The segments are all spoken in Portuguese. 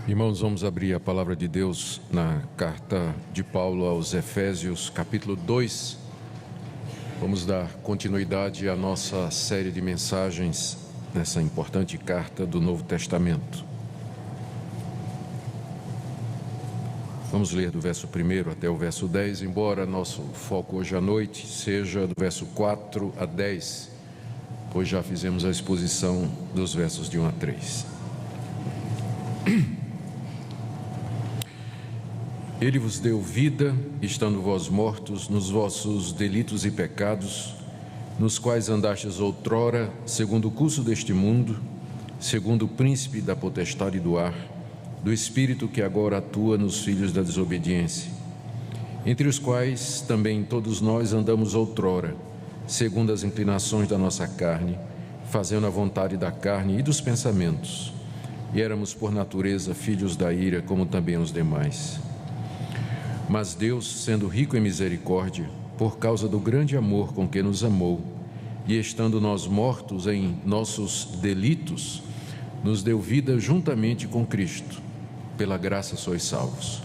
Irmãos, vamos abrir a palavra de Deus na carta de Paulo aos Efésios, capítulo 2. Vamos dar continuidade à nossa série de mensagens nessa importante carta do Novo Testamento. Vamos ler do verso 1 até o verso 10, embora nosso foco hoje à noite seja do verso 4 a 10, pois já fizemos a exposição dos versos de 1 a 3. Ele vos deu vida, estando vós mortos nos vossos delitos e pecados, nos quais andastes outrora, segundo o curso deste mundo, segundo o príncipe da potestade do ar, do espírito que agora atua nos filhos da desobediência, entre os quais também todos nós andamos outrora, segundo as inclinações da nossa carne, fazendo a vontade da carne e dos pensamentos, e éramos por natureza filhos da ira, como também os demais. Mas Deus, sendo rico em misericórdia, por causa do grande amor com que nos amou, e estando nós mortos em nossos delitos, nos deu vida juntamente com Cristo. Pela graça sois salvos.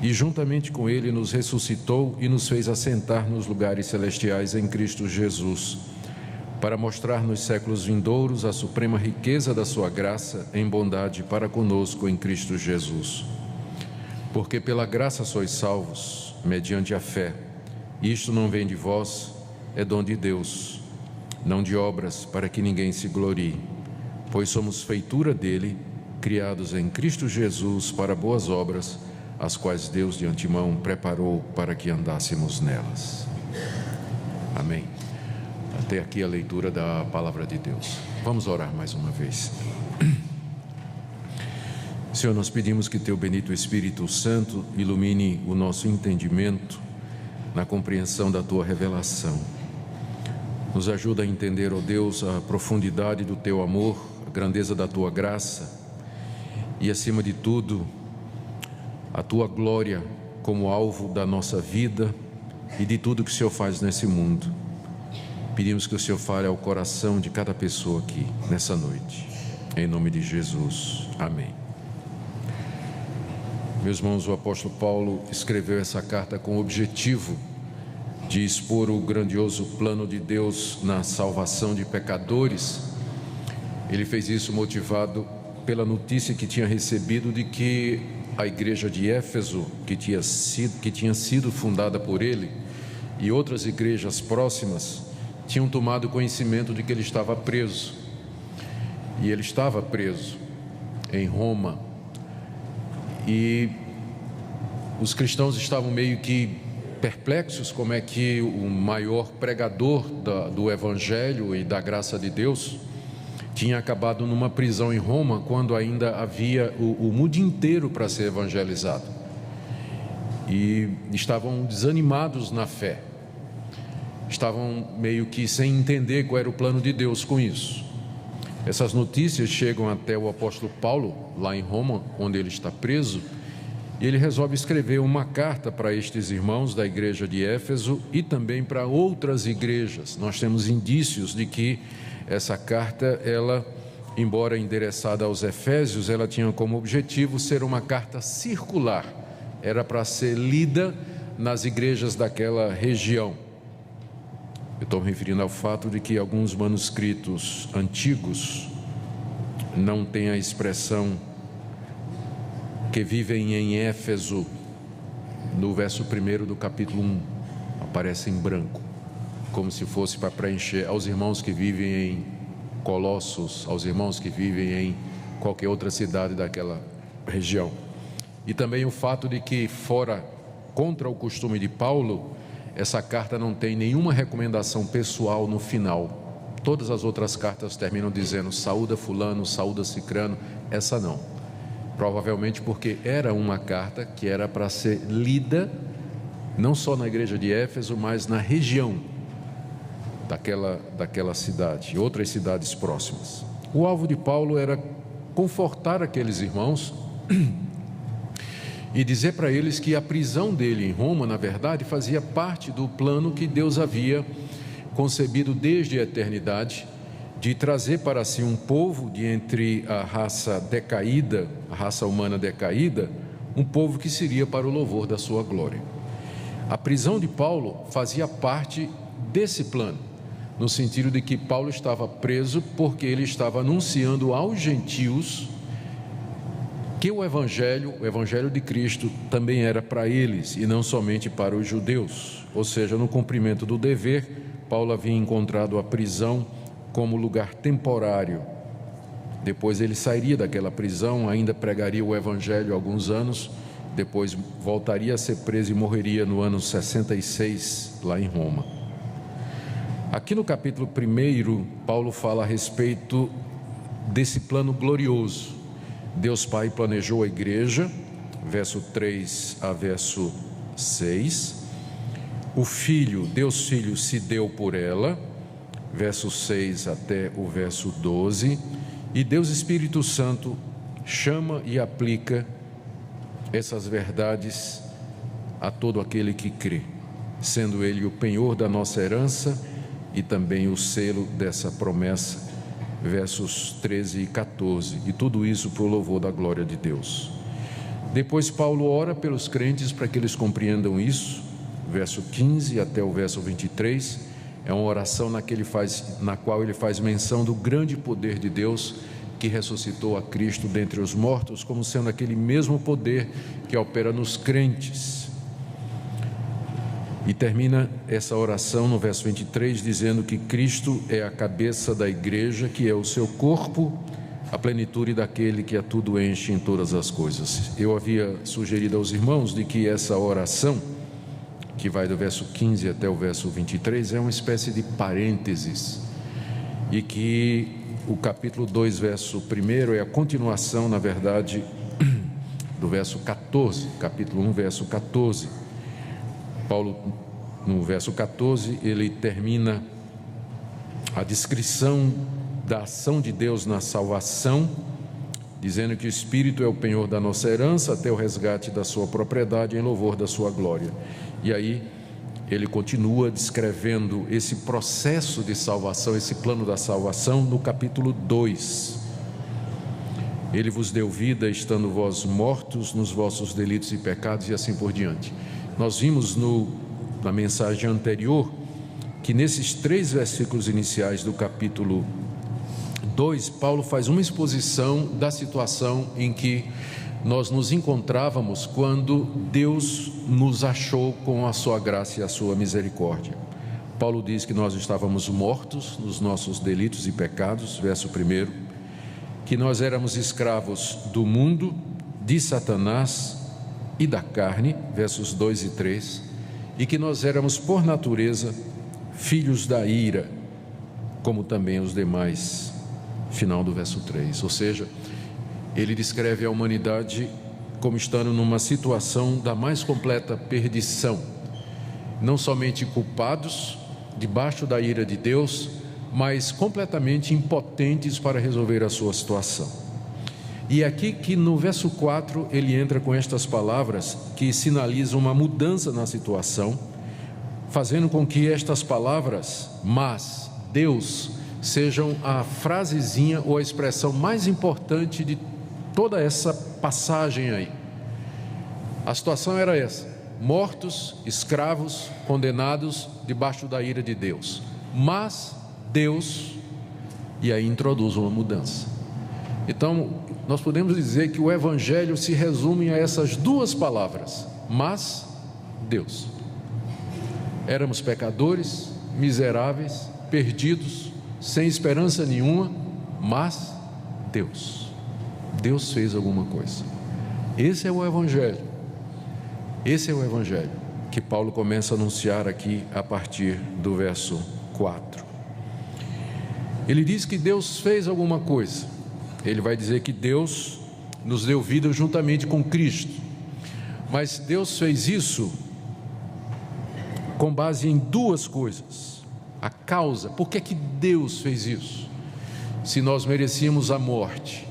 E juntamente com Ele nos ressuscitou e nos fez assentar nos lugares celestiais em Cristo Jesus, para mostrar nos séculos vindouros a suprema riqueza da sua graça em bondade para conosco em Cristo Jesus. Porque pela graça sois salvos, mediante a fé. Isto não vem de vós, é dom de Deus, não de obras, para que ninguém se glorie. Pois somos feitura dele, criados em Cristo Jesus para boas obras, as quais Deus de antemão preparou para que andássemos nelas. Amém. Até aqui a leitura da palavra de Deus. Vamos orar mais uma vez. Senhor, nós pedimos que Teu bendito Espírito Santo ilumine o nosso entendimento na compreensão da Tua revelação. Nos ajuda a entender, ó Deus, a profundidade do Teu amor, a grandeza da Tua graça e, acima de tudo, a Tua glória como alvo da nossa vida e de tudo que o Senhor faz nesse mundo. Pedimos que o Senhor fale ao coração de cada pessoa aqui, nessa noite. Em nome de Jesus. Amém. Meus irmãos, o apóstolo Paulo escreveu essa carta com o objetivo de expor o grandioso plano de Deus na salvação de pecadores. Ele fez isso motivado pela notícia que tinha recebido de que a igreja de Éfeso, que tinha sido fundada por ele, e outras igrejas próximas, tinham tomado conhecimento de que ele estava preso. E ele estava preso em Roma. E os cristãos estavam meio que perplexos como é que o maior pregador do Evangelho e da graça de Deus tinha acabado numa prisão em Roma, quando ainda havia o mundo inteiro para ser evangelizado. E estavam desanimados na fé, estavam meio que sem entender qual era o plano de Deus com isso. Essas notícias chegam até o apóstolo Paulo, lá em Roma, onde ele está preso, e ele resolve escrever uma carta para estes irmãos da igreja de Éfeso e também para outras igrejas. Nós temos indícios de que essa carta, ela, embora endereçada aos Efésios, ela tinha como objetivo ser uma carta circular, era para ser lida nas igrejas daquela região. Eu estou me referindo ao fato de que alguns manuscritos antigos não têm a expressão que vivem em Éfeso, no verso 1 do capítulo 1, aparece em branco, como se fosse para preencher aos irmãos que vivem em Colossos, aos irmãos que vivem em qualquer outra cidade daquela região. E também o fato de que, fora contra o costume de Paulo, essa carta não tem nenhuma recomendação pessoal no final. Todas as outras cartas terminam dizendo saúda fulano, saúda cicrano. Essa não. Provavelmente porque era uma carta que era para ser lida não só na igreja de Éfeso, mas na região daquela cidade e outras cidades próximas. O alvo de Paulo era confortar aqueles irmãos e dizer para eles que a prisão dele em Roma, na verdade, fazia parte do plano que Deus havia concebido desde a eternidade, de trazer para si um povo de entre a raça decaída, a raça humana decaída, um povo que seria para o louvor da sua glória. A prisão de Paulo fazia parte desse plano, no sentido de que Paulo estava preso porque ele estava anunciando aos gentios que o Evangelho de Cristo também era para eles e não somente para os judeus. Ou seja, no cumprimento do dever, Paulo havia encontrado a prisão como lugar temporário. Depois ele sairia daquela prisão, ainda pregaria o Evangelho alguns anos, depois voltaria a ser preso e morreria no ano 66, lá em Roma. Aqui no capítulo 1, Paulo fala a respeito desse plano glorioso. Deus Pai planejou a igreja, verso 3 a verso 6. O Filho, Deus Filho, se deu por ela, verso 6 até o verso 12. E Deus Espírito Santo chama e aplica essas verdades a todo aquele que crê, sendo Ele o penhor da nossa herança e também o selo dessa promessa, versos 13 e 14, e tudo isso para o louvor da glória de Deus. Depois Paulo ora pelos crentes para que eles compreendam isso, verso 15 até o verso 23, é uma oração na qual ele faz menção do grande poder de Deus que ressuscitou a Cristo dentre os mortos, como sendo aquele mesmo poder que opera nos crentes. E termina essa oração no verso 23, dizendo que Cristo é a cabeça da igreja, que é o seu corpo, a plenitude daquele que a tudo enche em todas as coisas. Eu havia sugerido aos irmãos de que essa oração, que vai do verso 15 até o verso 23, é uma espécie de parênteses, e que o capítulo 2, verso 1 é a continuação, na verdade, do verso 14, capítulo 1, verso 14. Paulo, no verso 14, ele termina a descrição da ação de Deus na salvação, dizendo que o Espírito é o penhor da nossa herança até o resgate da sua propriedade em louvor da sua glória. E aí ele continua descrevendo esse processo de salvação, esse plano da salvação no capítulo 2. Ele vos deu vida estando vós mortos nos vossos delitos e pecados e assim por diante. Nós vimos na mensagem anterior que nesses 3 versículos iniciais do capítulo 2, Paulo faz uma exposição da situação em que nós nos encontrávamos quando Deus nos achou com a sua graça e a sua misericórdia. Paulo diz que nós estávamos mortos nos nossos delitos e pecados, verso 1, que nós éramos escravos do mundo, de Satanás e da carne, versos 2 e 3, e que nós éramos por natureza filhos da ira, como também os demais, final do verso 3, ou seja, ele descreve a humanidade como estando numa situação da mais completa perdição, não somente culpados, debaixo da ira de Deus, mas completamente impotentes para resolver a sua situação. E aqui que no verso 4 ele entra com estas palavras que sinalizam uma mudança na situação, fazendo com que estas palavras, mas Deus, sejam a frasezinha ou a expressão mais importante de toda essa passagem aí. A situação era essa: mortos, escravos, condenados debaixo da ira de Deus. Mas Deus, e aí introduz uma mudança. Então, nós podemos dizer que o Evangelho se resume a essas 2 palavras: mas Deus. Éramos pecadores, miseráveis, perdidos, sem esperança nenhuma, mas Deus. Deus fez alguma coisa. Esse é o Evangelho. Esse é o Evangelho que Paulo começa a anunciar aqui a partir do verso 4. Ele diz que Deus fez alguma coisa. Ele vai dizer que Deus nos deu vida juntamente com Cristo. Mas Deus fez isso com base em 2 coisas. A causa, por que é que Deus fez isso? Se nós merecíamos a morte,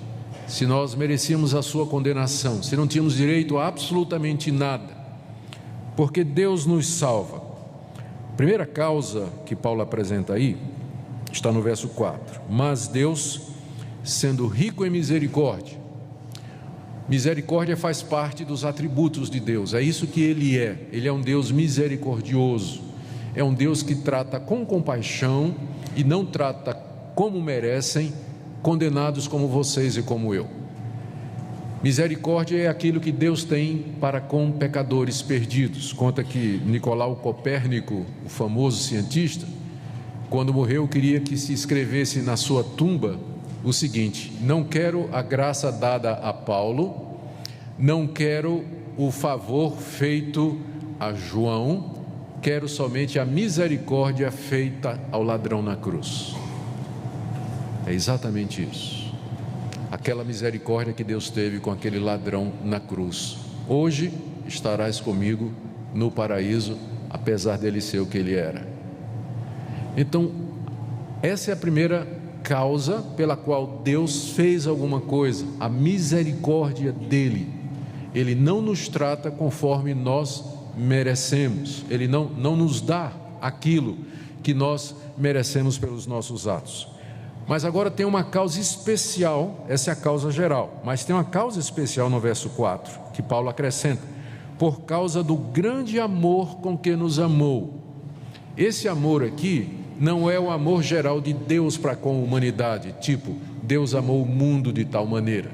se nós merecíamos a sua condenação, se não tínhamos direito a absolutamente nada, porque Deus nos salva. A primeira causa que Paulo apresenta aí Está no verso 4. Mas Deus, sendo rico em misericórdia. Misericórdia faz parte dos atributos de Deus, é isso que Ele é. Ele é um Deus misericordioso, é um Deus que trata com compaixão e não trata como merecem condenados como vocês e como eu. Misericórdia é aquilo que Deus tem para com pecadores perdidos. Conta que Nicolau Copérnico, o famoso cientista, quando morreu, queria que se escrevesse na sua tumba o seguinte: não quero a graça dada a Paulo, não quero o favor feito a João, quero somente a misericórdia feita ao ladrão na cruz. É exatamente isso. Aquela misericórdia que Deus teve com aquele ladrão na cruz. Hoje estarás comigo no paraíso, apesar dele ser o que ele era. Então, essa é a primeira causa pela qual Deus fez alguma coisa, a misericórdia dele. Ele não nos trata conforme nós merecemos, ele não nos dá aquilo que nós merecemos pelos nossos atos. Mas agora tem uma causa especial, essa é a causa geral, mas tem uma causa especial no verso 4, que Paulo acrescenta: por causa do grande amor com que nos amou. Esse amor aqui não é o amor geral de Deus para com a humanidade, tipo, Deus amou o mundo de tal maneira.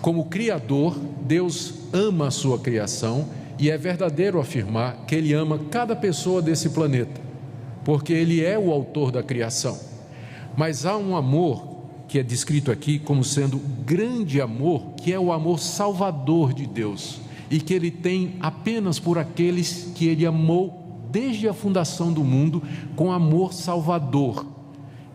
Como Criador, Deus ama a sua criação, e é verdadeiro afirmar que Ele ama cada pessoa desse planeta, porque Ele é o autor da criação. Mas há um amor que é descrito aqui como sendo grande amor, que é o amor salvador de Deus, e que Ele tem apenas por aqueles que Ele amou desde a fundação do mundo, com amor salvador.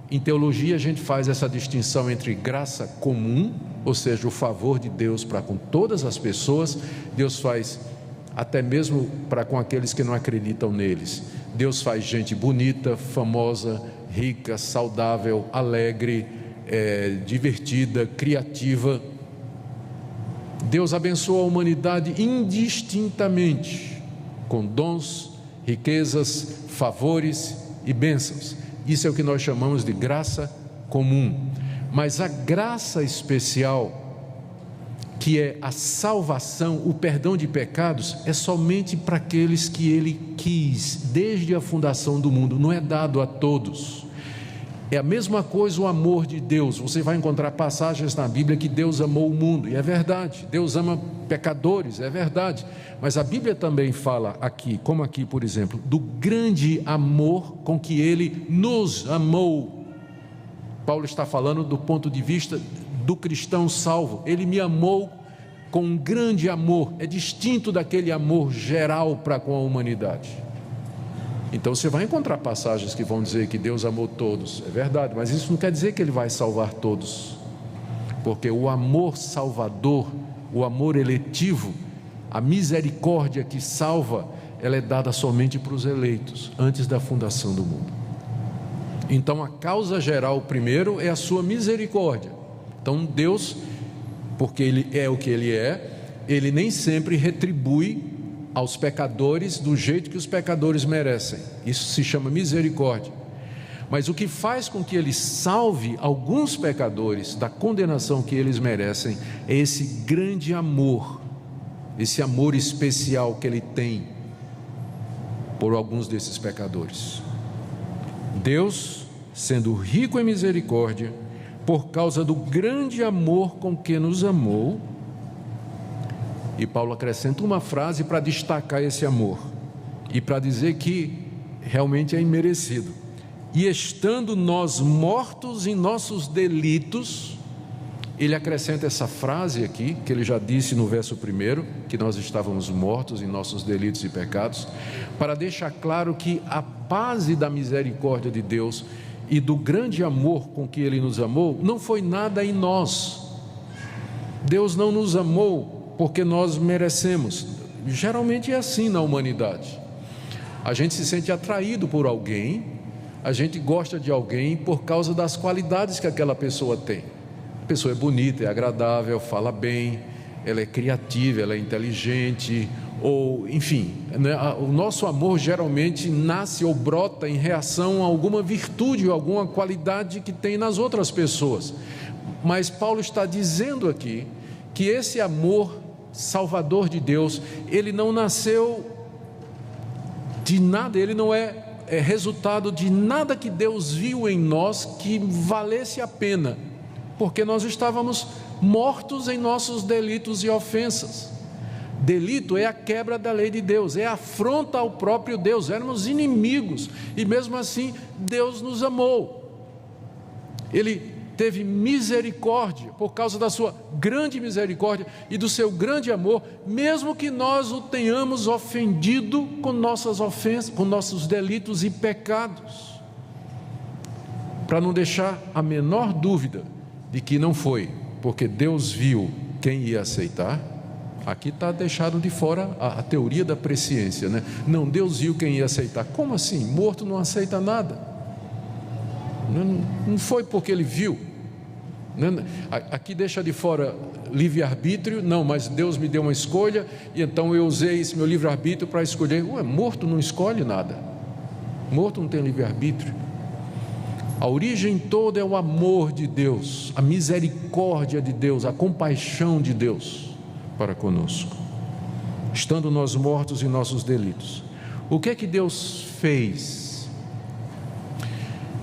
Em teologia a gente faz essa distinção entre graça comum, ou seja, o favor de Deus para com todas as pessoas. Deus faz até mesmo para com aqueles que não acreditam neles. Deus faz gente bonita, famosa, rica, saudável, alegre, divertida, criativa. Deus abençoa a humanidade indistintamente, com dons, riquezas, favores e bênçãos. Isso é o que nós chamamos de graça comum. Mas a graça especial, que é a salvação, o perdão de pecados, é somente para aqueles que Ele quis desde a fundação do mundo, não é dado a todos. É a mesma coisa o amor de Deus. Você vai encontrar passagens na Bíblia que Deus amou o mundo, e é verdade. Deus ama pecadores, é verdade. Mas a Bíblia também fala aqui, como aqui por exemplo, do grande amor com que Ele nos amou. Paulo está falando do ponto de vista do cristão salvo. Ele me amou com um grande amor, é distinto daquele amor geral para com a humanidade. Então você vai encontrar passagens que vão dizer que Deus amou todos, é verdade, mas isso não quer dizer que Ele vai salvar todos, porque o amor salvador, o amor eletivo, a misericórdia que salva, ela é dada somente para os eleitos, antes da fundação do mundo. Então a causa geral primeiro é a sua misericórdia. Então Deus, porque Ele é o que Ele é, Ele nem sempre retribui aos pecadores do jeito que os pecadores merecem. Isso se chama misericórdia. Mas o que faz com que Ele salve alguns pecadores da condenação que eles merecem é esse grande amor, esse amor especial que Ele tem por alguns desses pecadores. Deus, sendo rico em misericórdia, por causa do grande amor com que nos amou. E Paulo acrescenta uma frase para destacar esse amor e para dizer que realmente é imerecido: e estando nós mortos em nossos delitos. Ele acrescenta essa frase aqui, que ele já disse no verso 1, que nós estávamos mortos em nossos delitos e pecados, para deixar claro que a base da misericórdia de Deus e do grande amor com que Ele nos amou, não foi nada em nós. Deus não nos amou porque nós merecemos. Geralmente é assim na humanidade. A gente se sente atraído por alguém, a gente gosta de alguém por causa das qualidades que aquela pessoa tem. A pessoa é bonita, é agradável, fala bem, ela é criativa, ela é inteligente, ou enfim, né? O nosso amor geralmente nasce ou brota em reação a alguma virtude ou alguma qualidade que tem nas outras pessoas. Mas Paulo está dizendo aqui que esse amor salvador de Deus, ele não nasceu de nada, ele não é resultado de nada que Deus viu em nós que valesse a pena, porque nós estávamos mortos em nossos delitos e ofensas. Delito é a quebra da lei de Deus, é a afronta ao próprio Deus. Éramos inimigos e mesmo assim Deus nos amou. Ele teve misericórdia por causa da sua grande misericórdia e do seu grande amor, mesmo que nós o tenhamos ofendido com nossas ofensas, com nossos delitos e pecados, para não deixar a menor dúvida de que não foi porque Deus viu quem ia aceitar. Aqui está deixado de fora a teoria da presciência, né? Não, Deus viu quem ia aceitar. Como assim? Morto não aceita nada. Não foi porque ele viu. Aqui deixa de fora livre-arbítrio. Não, mas Deus me deu uma escolha e então eu usei esse meu livre-arbítrio para escolher. Morto não escolhe nada. Morto não tem livre-arbítrio. A origem toda é o amor de Deus, a misericórdia de Deus, a compaixão de Deus para conosco, estando nós mortos em nossos delitos. O que é que Deus fez?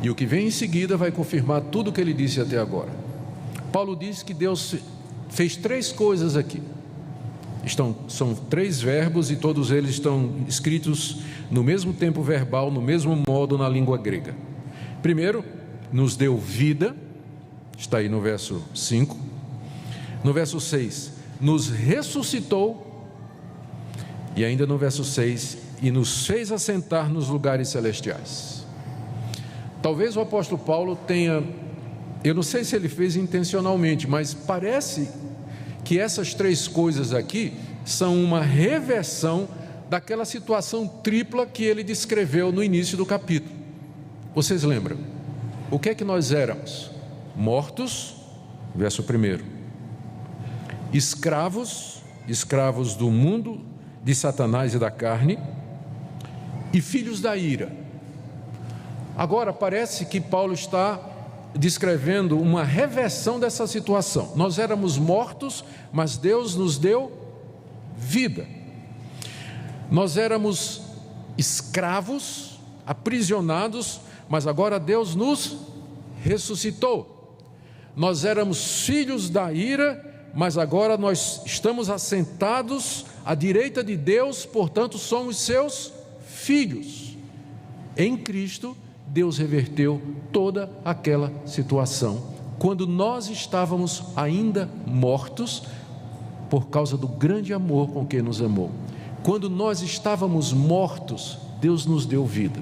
E o que vem em seguida vai confirmar tudo o que ele disse até agora. Paulo diz que Deus fez 3 coisas aqui. São 3 verbos e todos eles estão escritos no mesmo tempo verbal, no mesmo modo na língua grega. Primeiro, nos deu vida, está aí no verso 5. No verso 6, nos ressuscitou, e ainda no verso 6, e nos fez assentar nos lugares celestiais. Talvez o apóstolo Paulo tenha, eu não sei se ele fez intencionalmente, mas parece que essas 3 coisas aqui são uma reversão daquela situação tripla que ele descreveu no início do capítulo. Vocês lembram? O que é que nós éramos? Mortos, verso 1. Escravos do mundo, de Satanás e da carne, e filhos da ira. Agora parece que Paulo está descrevendo uma reversão dessa situação. Nós éramos mortos, mas Deus nos deu vida. Nós éramos escravos, aprisionados, mas agora Deus nos ressuscitou. Nós éramos filhos da ira, mas agora nós estamos assentados à direita de Deus, portanto somos seus filhos. Em Cristo, Deus reverteu toda aquela situação, quando nós estávamos ainda mortos, por causa do grande amor com que nos amou. Quando nós estávamos mortos, Deus nos deu vida.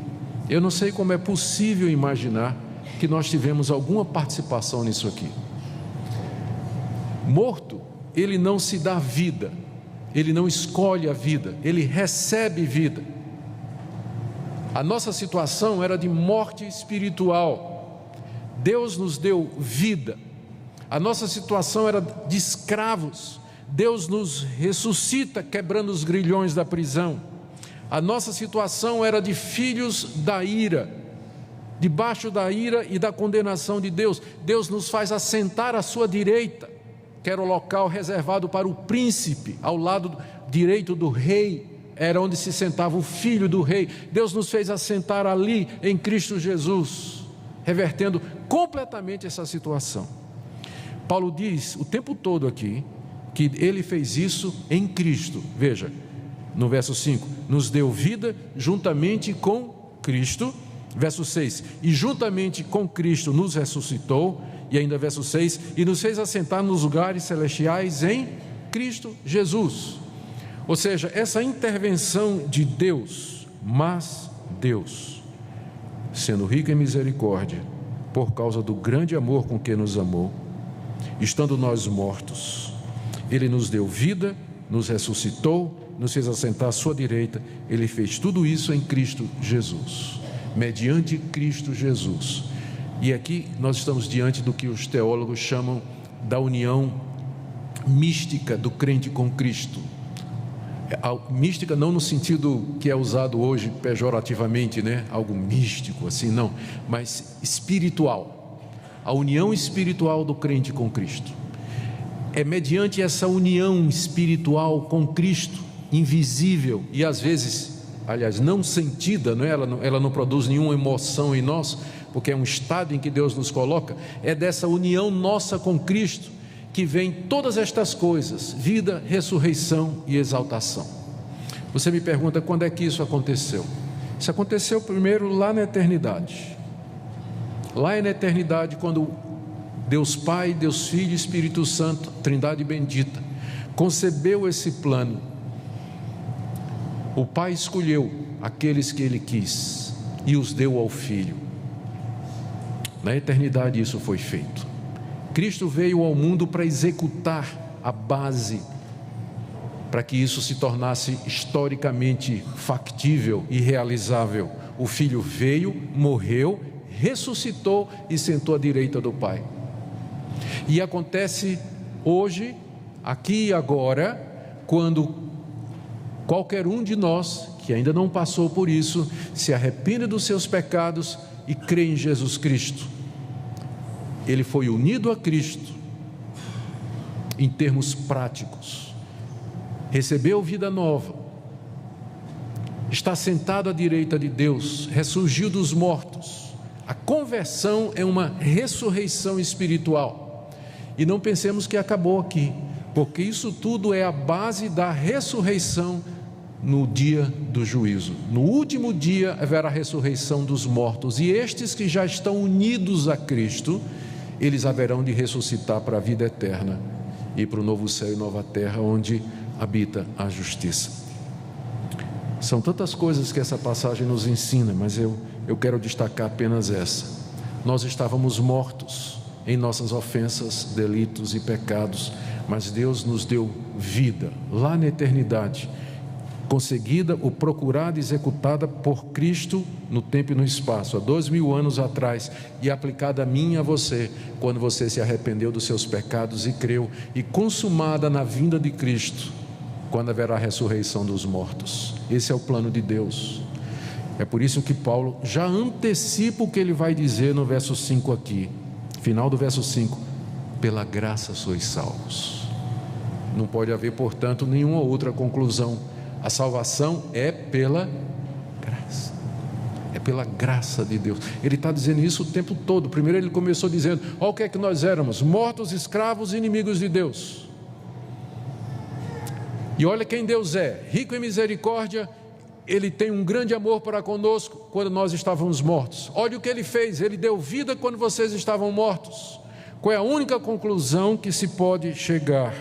Eu não sei como é possível imaginar que nós tivemos alguma participação nisso aqui. Morto, ele não se dá vida, ele não escolhe a vida, ele recebe vida. A nossa situação era de morte espiritual, Deus nos deu vida. A nossa situação era de escravos, Deus nos ressuscita quebrando os grilhões da prisão. A nossa situação era de filhos da ira, debaixo da ira e da condenação de Deus. Deus nos faz assentar à sua direita, que era o local reservado para o príncipe, ao lado direito do rei, era onde se sentava o filho do rei. Deus nos fez assentar ali em Cristo Jesus, revertendo completamente essa situação. Paulo diz o tempo todo aqui que ele fez isso em Cristo. Veja, no verso 5, nos deu vida juntamente com Cristo. Verso 6, e juntamente com Cristo nos ressuscitou. E ainda verso 6, e nos fez assentar nos lugares celestiais em Cristo Jesus. Ou seja, essa intervenção de Deus, mas Deus, sendo rico em misericórdia, por causa do grande amor com que nos amou, estando nós mortos, Ele nos deu vida, nos ressuscitou, nos fez assentar à sua direita. Ele fez tudo isso em Cristo Jesus, mediante Cristo Jesus. E aqui nós estamos diante do que os teólogos chamam da união mística do crente com Cristo. Mística não no sentido que é usado hoje pejorativamente, né? Algo místico assim, não, mas espiritual. A união espiritual do crente com Cristo. É mediante essa união espiritual com Cristo, invisível e às vezes, aliás, não sentida, não é? Ela não produz nenhuma emoção em nós, porque é um estado em que Deus nos coloca. É dessa união nossa com Cristo que vem todas estas coisas: vida, ressurreição e exaltação. Você me pergunta quando é que isso aconteceu? Isso aconteceu primeiro lá na eternidade. Lá na eternidade, quando Deus Pai, Deus Filho e Espírito Santo, Trindade bendita, concebeu esse plano. O Pai escolheu aqueles que Ele quis e os deu ao Filho. Na eternidade isso foi feito. Cristo veio ao mundo para executar a base, para que isso se tornasse historicamente factível e realizável. O Filho veio, morreu, ressuscitou e sentou à direita do Pai. E acontece hoje, aqui e agora, quando qualquer um de nós que ainda não passou por isso, se arrepende dos seus pecados e crê em Jesus Cristo. Ele foi unido a Cristo em termos práticos, recebeu vida nova, está sentado à direita de Deus, ressurgiu dos mortos. A conversão é uma ressurreição espiritual. E não pensemos que acabou aqui, porque isso tudo é a base da ressurreição no dia do juízo. No último dia haverá a ressurreição dos mortos, e estes que já estão unidos a Cristo, eles haverão de ressuscitar para a vida eterna e para o novo céu e nova terra, onde habita a justiça. São tantas coisas que essa passagem nos ensina, mas eu quero destacar apenas essa. Nós estávamos mortos em nossas ofensas, delitos e pecados, mas Deus nos deu vida lá na eternidade, conseguida ou procurada e executada por Cristo no tempo e no espaço, há 2000 anos atrás, e aplicada a mim e a você, quando você se arrependeu dos seus pecados e creu, e consumada na vinda de Cristo, quando haverá a ressurreição dos mortos. Esse é o plano de Deus. É por isso que Paulo já antecipa o que ele vai dizer no verso 5 aqui, final do verso 5: pela graça sois salvos. Não pode haver, portanto, nenhuma outra conclusão. A salvação é pela graça, é pela graça de Deus. Ele está dizendo isso o tempo todo. Primeiro ele começou dizendo: olha o que é que nós éramos, mortos, escravos e inimigos de Deus. E olha quem Deus é, rico em misericórdia. Ele tem um grande amor para conosco quando nós estávamos mortos. Olha o que Ele fez, Ele deu vida quando vocês estavam mortos. Qual é a única conclusão que se pode chegar?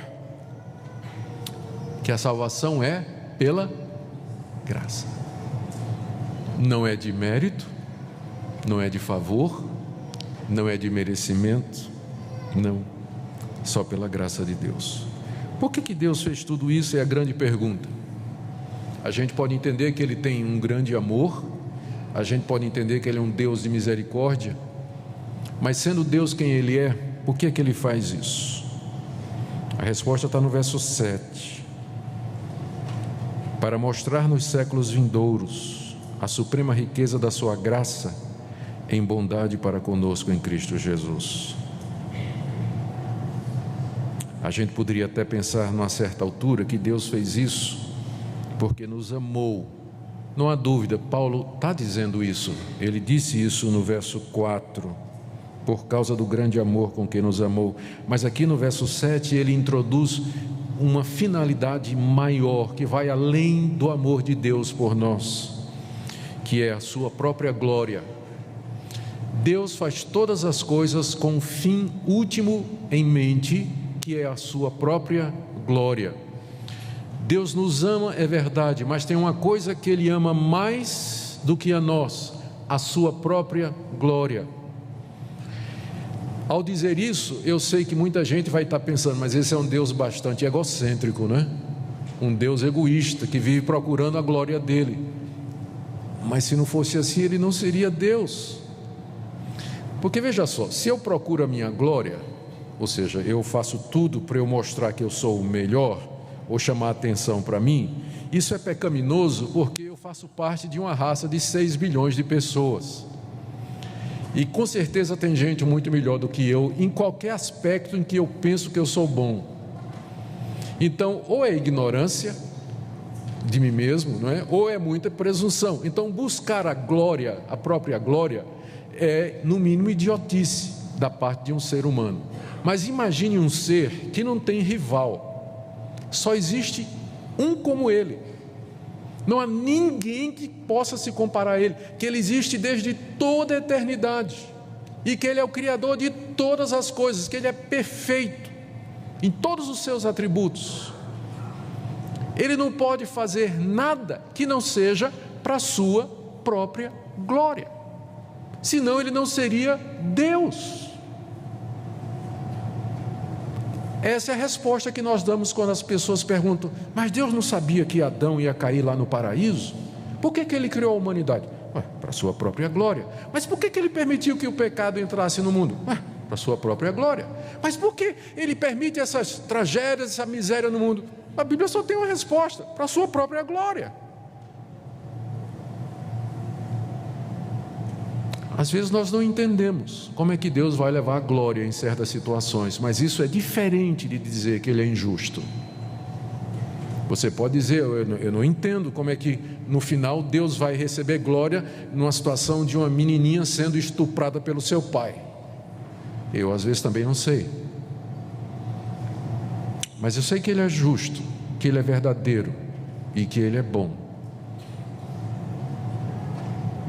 Que a salvação é pela graça. Não é de mérito, não é de favor, não é de merecimento, não, só pela graça de Deus. Por que Deus fez tudo isso? É a grande pergunta. A gente pode entender que Ele tem um grande amor, a gente pode entender que Ele é um Deus de misericórdia, mas sendo Deus quem Ele é, por que Ele faz isso? A resposta está no verso 7. Para mostrar nos séculos vindouros a suprema riqueza da sua graça em bondade para conosco em Cristo Jesus. A gente poderia até pensar numa certa altura que Deus fez isso porque nos amou. Não há dúvida, Paulo está dizendo isso. Ele disse isso no verso 4, por causa do grande amor com que nos amou. Mas aqui no verso 7 ele introduz uma finalidade maior, que vai além do amor de Deus por nós, que é a sua própria glória. Deus faz todas as coisas com um fim último em mente, que é a sua própria glória. Deus nos ama, é verdade, mas tem uma coisa que Ele ama mais do que a nós: a sua própria glória. Ao dizer isso, eu sei que muita gente vai estar pensando, mas esse é um Deus bastante egocêntrico, né? Um Deus egoísta, que vive procurando a glória dele. Mas se não fosse assim, Ele não seria Deus. Porque veja só, se eu procuro a minha glória, ou seja, eu faço tudo para eu mostrar que eu sou o melhor, ou chamar atenção para mim, isso é pecaminoso porque eu faço parte de uma raça de 6 bilhões de pessoas. E com certeza tem gente muito melhor do que eu em qualquer aspecto em que eu penso que eu sou bom. Então, ou é ignorância de mim mesmo, não é? Ou é muita presunção. Então, buscar a glória, a própria glória, é no mínimo idiotice da parte de um ser humano. Mas imagine um ser que não tem rival, só existe um como ele, não há ninguém que possa se comparar a ele, que ele existe desde toda a eternidade, e que ele é o Criador de todas as coisas, que ele é perfeito em todos os seus atributos. Ele não pode fazer nada que não seja para a sua própria glória, senão ele não seria Deus. Essa é a resposta que nós damos quando as pessoas perguntam: mas Deus não sabia que Adão ia cair lá no paraíso? Por que ele criou a humanidade? Para a sua própria glória. Mas por que ele permitiu que o pecado entrasse no mundo? Para a sua própria glória. Mas por que ele permite essas tragédias, essa miséria no mundo? A Bíblia só tem uma resposta: para a sua própria glória. Às vezes nós não entendemos como é que Deus vai levar a glória em certas situações, mas isso é diferente de dizer que Ele é injusto. Você pode dizer: eu não entendo como é que no final Deus vai receber glória numa situação de uma menininha sendo estuprada pelo seu pai. Eu às vezes também não sei, mas eu sei que Ele é justo, que Ele é verdadeiro e que Ele é bom,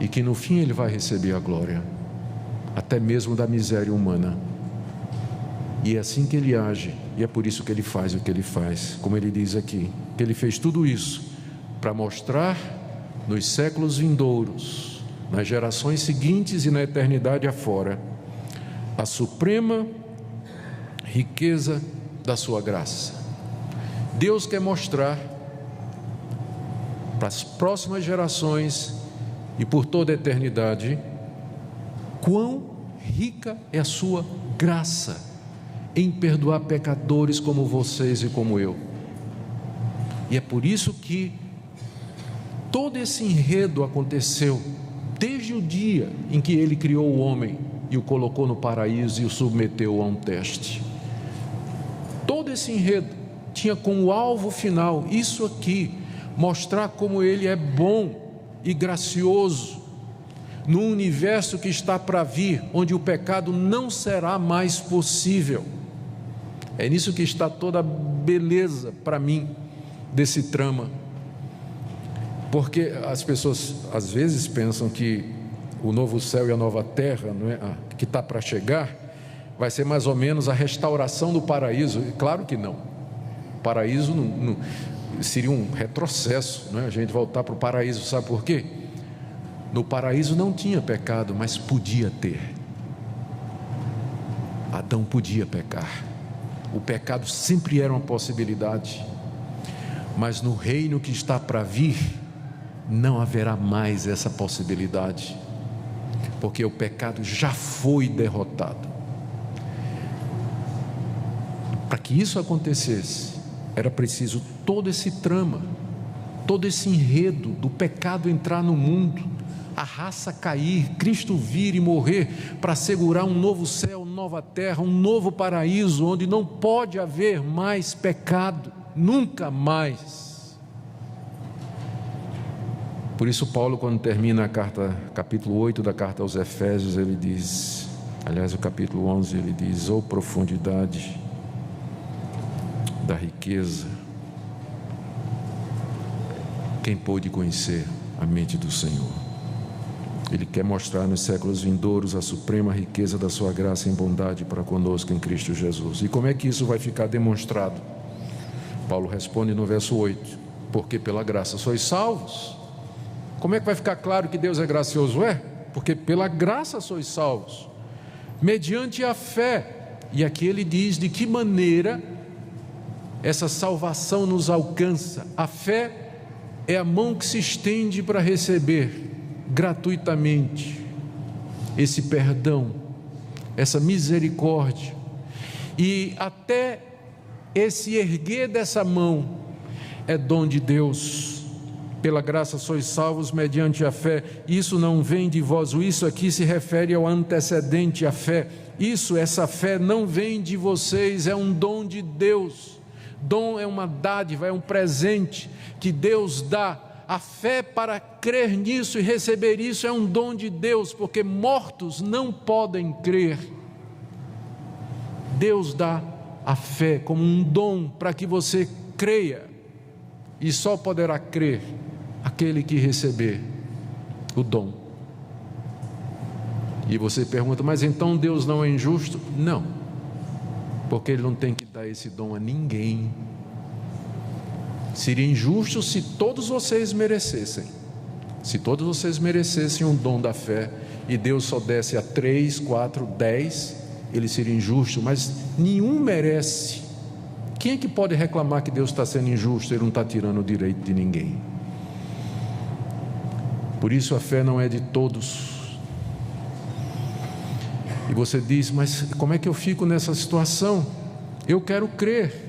e que no fim Ele vai receber a glória, até mesmo da miséria humana. E é assim que Ele age, e é por isso que Ele faz o que Ele faz. Como Ele diz aqui, que Ele fez tudo isso para mostrar nos séculos vindouros, nas gerações seguintes e na eternidade afora, a suprema riqueza da sua graça. Deus quer mostrar para as próximas gerações e por toda a eternidade quão rica é a sua graça em perdoar pecadores como vocês e como eu. E é por isso que todo esse enredo aconteceu desde o dia em que Ele criou o homem e o colocou no paraíso e o submeteu a um teste. Todo esse enredo tinha como alvo final isso aqui: mostrar como Ele é bom e gracioso no universo que está para vir, onde o pecado não será mais possível. É nisso que está toda a beleza para mim desse trama, porque as pessoas às vezes pensam que o novo céu e a nova terra, não é, que está para chegar, vai ser mais ou menos a restauração do paraíso. Claro que não. O paraíso não seria um retrocesso, não é? A gente voltar para o paraíso. Sabe por quê? No paraíso não tinha pecado, mas podia ter. Adão podia pecar, o pecado sempre era uma possibilidade, mas no reino que está para vir não haverá mais essa possibilidade, porque o pecado já foi derrotado. Para que isso acontecesse, era preciso todo esse trama, todo esse enredo do pecado entrar no mundo, a raça cair, Cristo vir e morrer para assegurar um novo céu, nova terra, um novo paraíso, onde não pode haver mais pecado, nunca mais. Por isso Paulo, quando termina a carta, capítulo 8 da carta aos Efésios, ele diz, aliás o capítulo 11, ele diz: "Oh profundidade da riqueza, quem pôde conhecer a mente do Senhor?" Ele quer mostrar nos séculos vindouros a suprema riqueza da sua graça em bondade para conosco em Cristo Jesus. E como é que isso vai ficar demonstrado? Paulo responde no verso 8: "Porque pela graça sois salvos." Como é que vai ficar claro que Deus é gracioso? Porque pela graça sois salvos, mediante a fé. E aqui ele diz de que maneira essa salvação nos alcança. A fé é a mão que se estende para receber gratuitamente esse perdão, essa misericórdia, e até esse erguer dessa mão é dom de Deus. pela graça sois salvos mediante a fé. Isso não vem de vós. O isso aqui se refere ao antecedente, à fé. Essa fé não vem de vocês, é um dom de Deus. Dom é uma dádiva, é um presente que Deus dá. A fé para crer nisso e receber isso é um dom de Deus, porque mortos não podem crer. Deus dá a fé como um dom para que você creia, e só poderá crer aquele que receber o dom. E você pergunta, mas então Deus não é injusto? Não, porque Ele não tem que dar esse dom a ninguém. Seria injusto se todos vocês merecessem. Se todos vocês merecessem um dom da fé e Deus só desse a 3, 4, 10, ele seria injusto, mas nenhum merece. Quem é que pode reclamar que Deus está sendo injusto? Ele não está tirando o direito de ninguém. Por isso a fé não é de todos. E você diz, mas como é que eu fico nessa situação? Eu quero crer,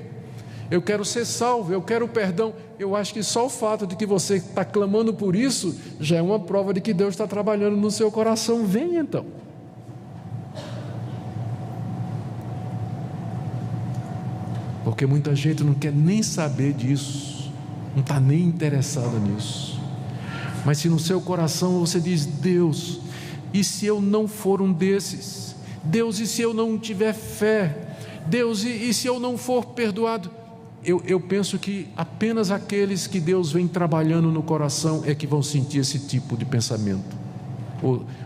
eu quero ser salvo, eu quero perdão. Eu acho que só o fato de que você está clamando por isso já é uma prova de que Deus está trabalhando no seu coração. Venha então. Porque muita gente não quer nem saber disso, não está nem interessada nisso. Mas se no seu coração você diz, Deus, e se eu não for um desses? Deus, e se eu não tiver fé? Deus, e se eu não for perdoado? Eu penso que apenas aqueles que Deus vem trabalhando no coração é que vão sentir esse tipo de pensamento,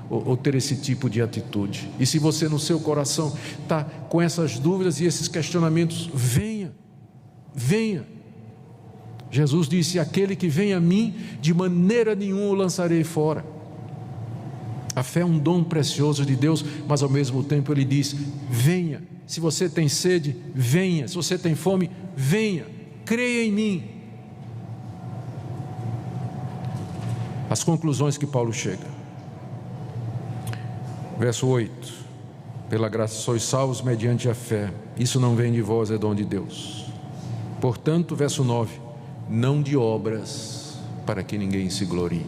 ou ter esse tipo de atitude. E se você no seu coração está com essas dúvidas e esses questionamentos, venha. Jesus disse, aquele que vem a mim, de maneira nenhuma o lançarei fora. A fé é um dom precioso de Deus, mas ao mesmo tempo Ele diz, venha. Se você tem sede, venha. Se você tem fome, venha. Creia em mim. As conclusões que Paulo chega. Verso 8: pela graça sois salvos mediante a fé. Isso não vem de vós, é dom de Deus. Portanto, verso 9: não de obras, para que ninguém se glorie.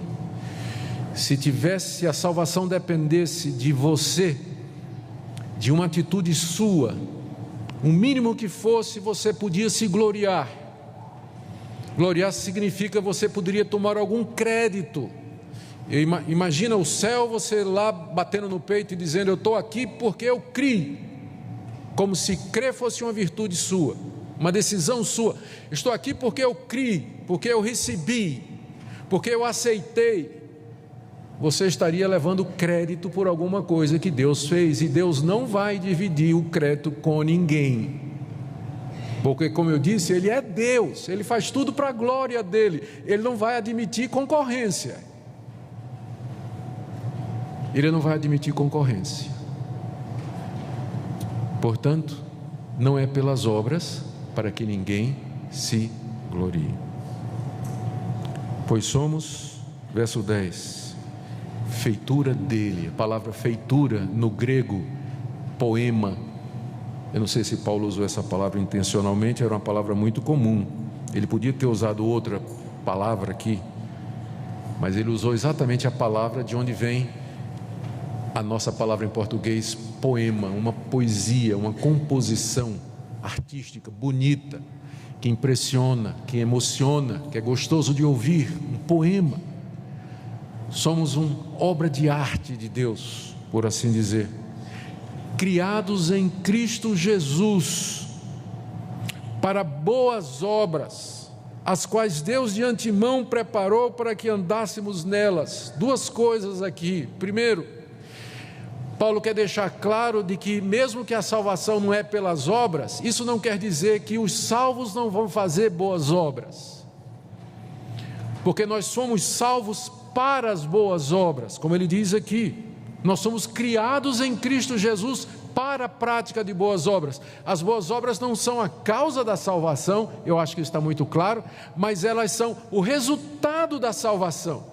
Se a salvação dependesse de você, de uma atitude sua, o mínimo que fosse, você podia se gloriar. Gloriar significa você poderia tomar algum crédito. Imagina o céu, você lá batendo no peito e dizendo, eu estou aqui porque eu criei, como se crer fosse uma virtude sua, uma decisão sua. Estou aqui porque eu criei, porque eu recebi, porque eu aceitei. Você estaria levando crédito por alguma coisa que Deus fez, e Deus não vai dividir o crédito com ninguém, porque, como eu disse, Ele é Deus, Ele faz tudo para a glória dEle, Ele não vai admitir concorrência. Ele não vai admitir concorrência. Portanto, não é pelas obras, para que ninguém se glorie. Pois somos, verso 10, feitura dele. A palavra feitura no grego, poema, eu não sei se Paulo usou essa palavra intencionalmente, era uma palavra muito comum. Ele podia ter usado outra palavra aqui, mas ele usou exatamente a palavra de onde vem a nossa palavra em português, poema, uma poesia, uma composição artística, bonita, que impressiona, que emociona, que é gostoso de ouvir, um poema. Somos uma obra de arte de Deus, por assim dizer, criados em Cristo Jesus, para boas obras, as quais Deus de antemão preparou para que andássemos nelas. Duas coisas aqui. Primeiro, Paulo quer deixar claro de que mesmo que a salvação não é pelas obras, isso não quer dizer que os salvos não vão fazer boas obras, porque nós somos salvos para as boas obras, como ele diz aqui, nós somos criados em Cristo Jesus para a prática de boas obras. As boas obras não são a causa da salvação, eu acho que está muito claro, mas elas são o resultado da salvação.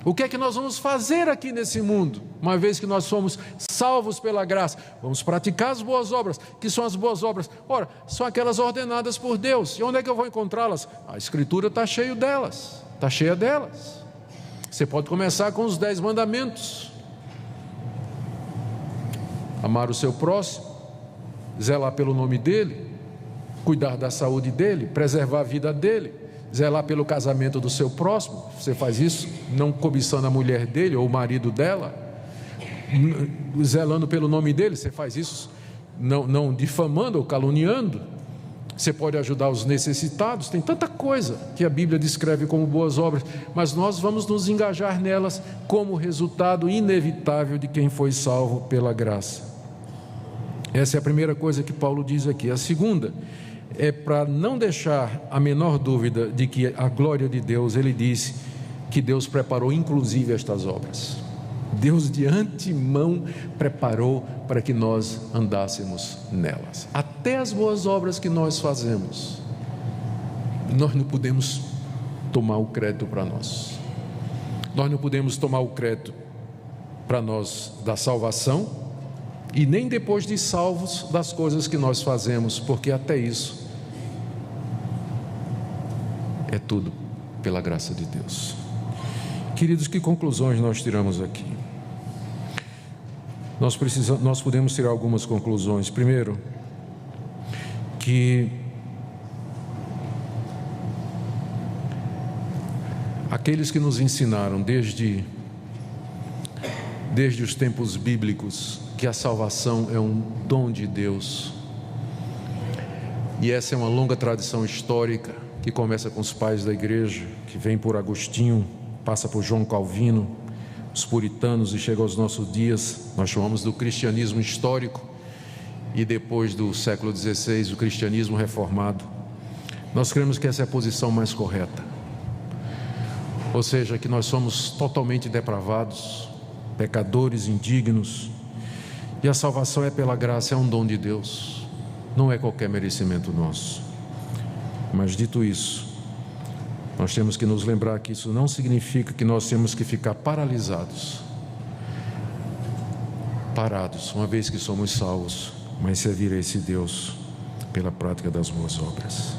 O que é que nós vamos fazer aqui nesse mundo, uma vez que nós somos salvos pela graça? Vamos praticar as boas obras. Que são as boas obras? Ora, são aquelas ordenadas por Deus. E onde é que eu vou encontrá-las? A Escritura está cheia delas. está cheia delas. Você pode começar com os 10 mandamentos: amar o seu próximo, zelar pelo nome dele, cuidar da saúde dele, preservar a vida dele, zelar pelo casamento do seu próximo. Você faz isso não cobiçando a mulher dele ou o marido dela, zelando pelo nome dele. Você faz isso não difamando ou caluniando. Você pode ajudar os necessitados. Tem tanta coisa que a Bíblia descreve como boas obras, mas nós vamos nos engajar nelas como resultado inevitável de quem foi salvo pela graça. Essa é a primeira coisa que Paulo diz aqui. A segunda é para não deixar a menor dúvida de que a glória de Deus. Ele disse que Deus preparou inclusive estas obras. Deus de antemão preparou para que nós andássemos nelas. Até as boas obras que nós fazemos, nós não podemos tomar o crédito para nós. Nós não podemos tomar o crédito para nós da salvação, e nem depois de salvos das coisas que nós fazemos, porque até isso é tudo pela graça de Deus. Queridos, que conclusões nós tiramos aqui? Nós podemos tirar algumas conclusões. Primeiro, que aqueles que nos ensinaram desde os tempos bíblicos que a salvação é um dom de Deus, e essa é uma longa tradição histórica que começa com os pais da igreja, que vem por Agostinho, passa por João Calvino, os puritanos, e chega aos nossos dias. Nós chamamos do cristianismo histórico, e depois do século XVI, o cristianismo reformado. Nós cremos que essa é a posição mais correta, ou seja, que nós somos totalmente depravados, pecadores, indignos, e a salvação é pela graça, é um dom de Deus, não é qualquer merecimento nosso. Mas dito isso, nós temos que nos lembrar que isso não significa que nós temos que ficar parados, uma vez que somos salvos, mas servir a esse Deus pela prática das boas obras.